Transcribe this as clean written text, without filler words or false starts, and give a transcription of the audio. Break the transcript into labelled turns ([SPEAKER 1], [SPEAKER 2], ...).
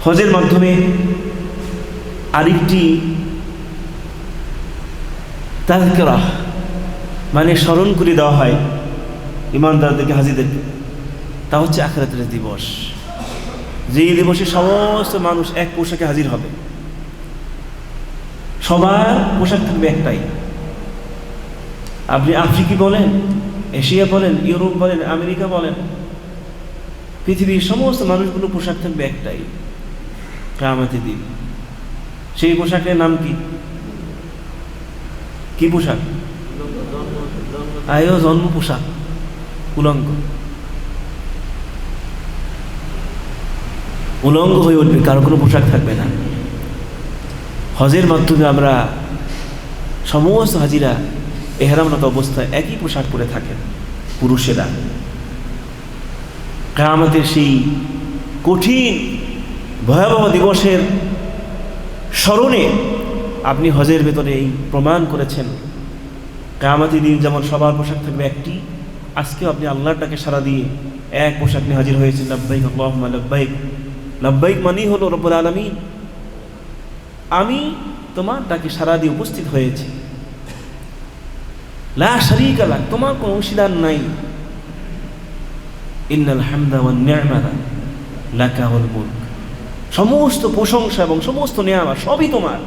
[SPEAKER 1] হজের মাধ্যমে আরেকটি তাযকিরা মানে স্মরণ করে দেওয়া হয় ইমানদারদেরকে, হাজীদেরকে। তা হচ্ছে আখিরাতের দিবস, যেই দিবসে সমস্ত মানুষ এক পোশাকে হাজির হবে। সবার পোশাক থাকবে একটাই। আপনি আফ্রিকি বলেন, এশিয়া বলেন, ইউরোপ বলেন, আমেরিকা বলেন, পৃথিবীর সমস্ত মানুষগুলো পোশাক থাকবে একটাই কিয়ামতের দিন। সেই পোশাকের নাম কি? কি পোশাক? আয়ো জন্ম পোশাক, উলঙ্গ উলঙ্গ হয়ে উঠবে, কারো কোনো পোশাক থাকবে না। হজের মাধ্যমে আমরা সমস্ত হাজিরা এহরামরত অবস্থায় একই পোশাক পরে থাকেন পুরুষেরা। কিয়ামতের সেই কঠিন ভয়াবহ দিবসের স্মরণে আপনি হজের ভেতরে এই প্রমাণ করেছেন কিয়ামতের দিন যেমন সবার পোশাক থাকবে একটি, আজকেও আপনি আল্লাহর ডাকে সাড়া দিয়ে এক পোশাক নিয়ে হাজির হয়েছেন। লাব্বাইক আল্লাহুম্মা লাব্বাইক। লাব্বাইক মানেই হলো রব্বুল আলামিন, আমি তোমার ডাকে সাড়া দিয়ে উপস্থিত হয়েছি। লা শারীকা লাক, তোমার কোনো অংশীদার নাই। ইন্নাল হামদা ওয়ান নি'মাতা লাকা ওয়াল মুলক, সমস্ত প্রশংসা এবং সমস্ত নিয়ামত সবই তোমার।